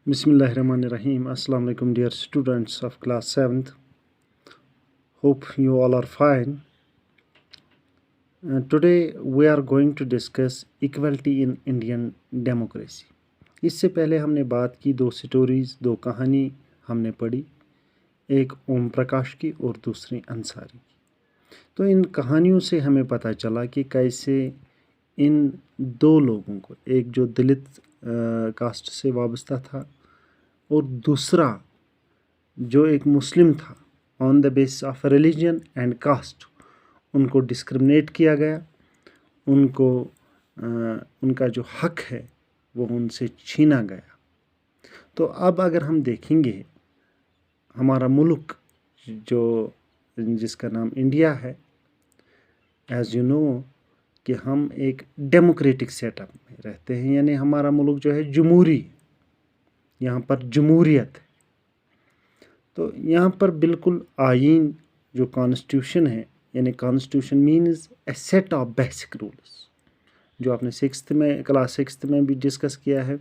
Bismillahirrahmanirrahim. Assalamu alaikum, dear students of class 7th. Hope you all are fine. Today we are going to discuss equality in Indian democracy. इससे पहले हमने बात की दो stories, दो कहानी हमने पढ़ी, एक ओम प्रकाश की और दूसरी अंसारी की। तो इन कहानियों से हमें पता चला कि कैसे इन दो लोगों को, एक जो दलित कास्ट से वाबस्ता था और दूसरा जो एक मुस्लिम था, on the basis of religion and caste, उनको डिस्क्रिमिनेट किया गया, उनको उनका जो हक है वो उनसे छीना गया। तो अब अगर हम देखेंगे हमारा मुल्क जो जिसका नाम इंडिया है, एज यू नो कि हम एक डेमोक्रेटिक सेटअप में रहते हैं, यानी हमारा मुल्क जो है जमहूरी, यहाँ पर जमहूरियत है। तो यहाँ पर बिल्कुल आइन जो कॉन्स्टिट्यूशन है, यानी constitution means A set of basic rules, जो आपने क्लास 6 में भी डिस्कस किया है,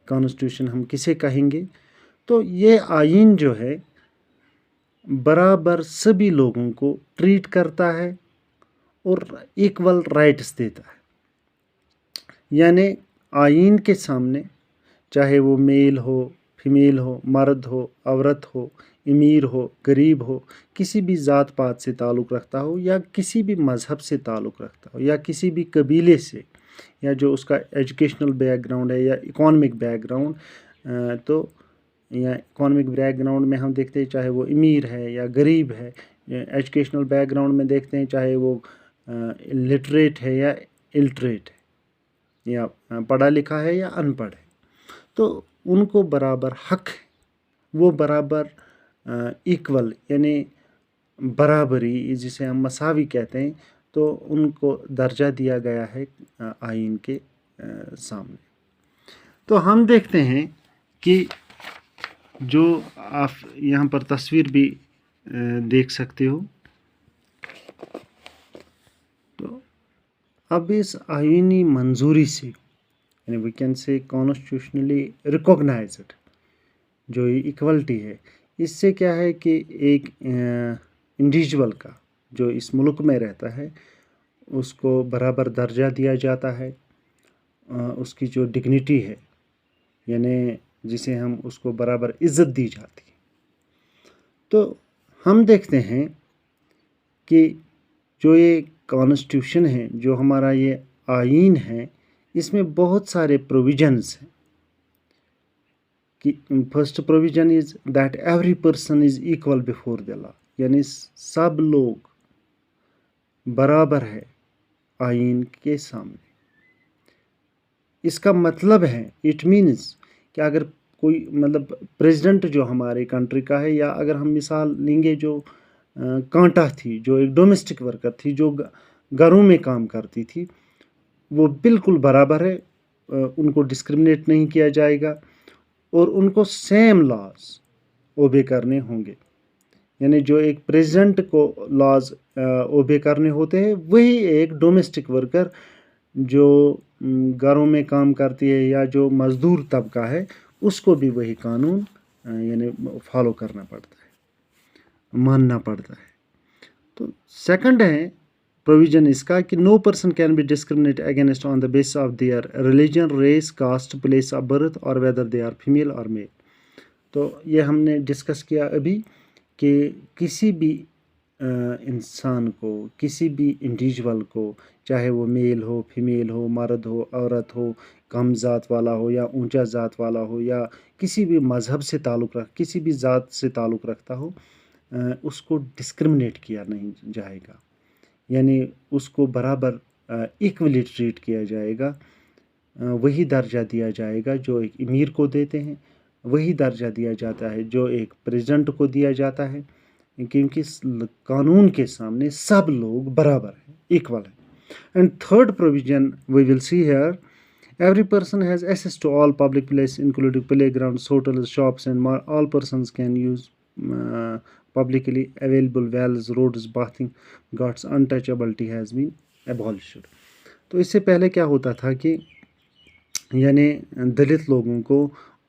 कॉन्स्टिट्यूशन हम किसे कहेंगे। तो ये आइन जो है बराबर सभी लोगों को ट्रीट करता है और इक्वल राइट्स देता है, यानी आइन के सामने चाहे वो मेल हो, फीमेल हो, मर्द हो, औरत हो, अमीर हो, गरीब हो, किसी भी ज़ात पात से ताल्लुक़ रखता हो या किसी भी मज़हब से ताल्लुक़ रखता हो या किसी भी कबीले से, या जो उसका एजुकेशनल बैकग्राउंड है या इकोनॉमिक बैकग्राउंड, तो या इकोनॉमिक बैकग्राउंड में हम देखते हैं चाहे वो अमीर है या गरीब है, एजुकेशनल बैकग्राउंड में देखते हैं चाहे वो लिटरेट है या इलिटरेट है, या पढ़ा लिखा है या अनपढ़ है, तो उनको बराबर हक है, वो बराबर इक्वल यानी बराबरी जिसे हम मसावी कहते हैं, तो उनको दर्जा दिया गया है आइन के सामने। तो हम देखते हैं कि जो आप यहाँ पर तस्वीर भी देख सकते हो, तो अब इस आइनी मंजूरी से, यानी we can say constitutionally recognised जो इक्वलिटी है, इससे क्या है कि एक इंडिविजुअल का जो इस मुल्क में रहता है उसको बराबर दर्जा दिया जाता है, उसकी जो डिग्निटी है, यानी जिसे हम उसको बराबर इज़्ज़त दी जाती है। तो हम देखते हैं कि जो ये कॉन्स्टिट्यूशन है, जो हमारा ये आइन है, इसमें बहुत सारे प्रोविजंस हैं कि first provision is that every person is equal before the law, यानी सब लोग बराबर है आइन के सामने। इसका मतलब है, इट मीन्स कि अगर कोई मतलब प्रेसिडेंट जो हमारे कंट्री का है, या अगर हम मिसाल लेंगे जो कांटा थी, जो एक डोमेस्टिक वर्कर थी, जो घरों में काम करती थी, वो बिल्कुल बराबर है, उनको डिस्क्रिमिनेट नहीं किया जाएगा और उनको सेम लॉज ओबे करने होंगे। यानी जो एक प्रेसिडेंट को लॉज ओबे करने होते हैं, वही एक डोमेस्टिक वर्कर जो घरों में काम करती है या जो मज़दूर तबका है, उसको भी वही कानून यानी फॉलो करना पड़ता है, मानना पड़ता है। तो सेकंड है प्रोविज़न इसका कि no person can be discriminate against on the basis of their religion, race, caste, place of birth और वेदर दे आर फीमेल और मेल। तो ये हमने डिस्कस किया अभी कि किसी भी इंसान को, किसी भी इंडिविजुअल को, चाहे वो मेल हो, फीमेल हो, मर्द हो, औरत हो, कम ज़ात वाला हो या ऊंचा ज़ात वाला हो, या किसी भी मज़हब से किसी भी ज़ात से ताल्लुक़ रखता हो, उसको डिस्क्रिमिनेट किया नहीं जाएगा, यानी उसको बराबर इक्वली ट्रीट किया जाएगा, वही दर्जा दिया जाएगा जो एक अमीर को देते हैं, वही दर्जा दिया जाता है जो एक प्रेसिडेंट को दिया जाता है, क्योंकि कानून के सामने सब लोग बराबर हैं, इक्वल हैं। And third provision we will see here, every person has access to all public places including playgrounds, hotels, shops and more. All persons can use publicly available wells, roads, bathing ghats. Untouchability has been abolished. तो इससे पहले क्या होता था कि यानी दलित लोगों को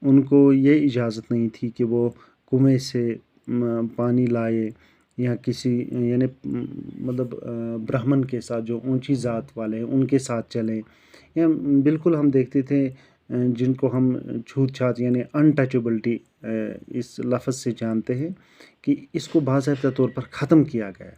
ان کو یہ اجازت نہیں تھی کہ وہ کنویں سے پانی لائے یا کسی یعنی مطلب برہمن کے ساتھ جو اونچی ذات والے ہیں ان کے ساتھ چلیں، یا بالکل ہم دیکھتے تھے جن کو ہم چھوت چھات یعنی انٹچبلٹی اس لفظ سے جانتے ہیں کہ اس کو باضابطہ طور پر ختم کیا گیا۔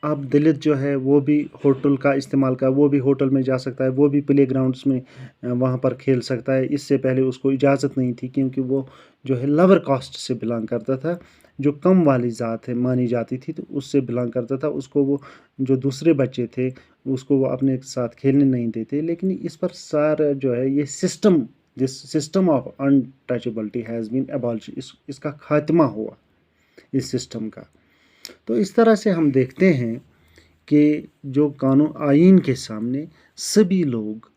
اب دلت جو ہے وہ بھی ہوٹل کا استعمال وہ بھی ہوٹل میں جا سکتا ہے، وہ بھی پلے گراؤنڈس میں وہاں پر کھیل سکتا ہے۔ اس سے پہلے اس کو اجازت نہیں تھی کیونکہ وہ جو ہے لور کاسٹ سے بلانگ کرتا تھا، جو کم والی ذات ہے مانی جاتی تھی، تو اس سے بلانگ کرتا تھا۔ اس کو وہ جو دوسرے بچے تھے اس کو وہ اپنے ساتھ کھیلنے نہیں دیتے۔ لیکن اس پر سارا جو ہے یہ سسٹم آف انٹچبلٹی ہیز بین ایبالش، اس کا خاتمہ ہوا اس سسٹم کا۔ تو اس طرح سے ہم دیکھتے ہیں کہ جو قانون آئین کے سامنے سبھی لوگ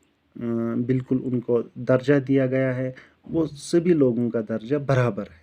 بالکل ان کو درجہ دیا گیا ہے، وہ سبھی لوگوں کا درجہ برابر ہے۔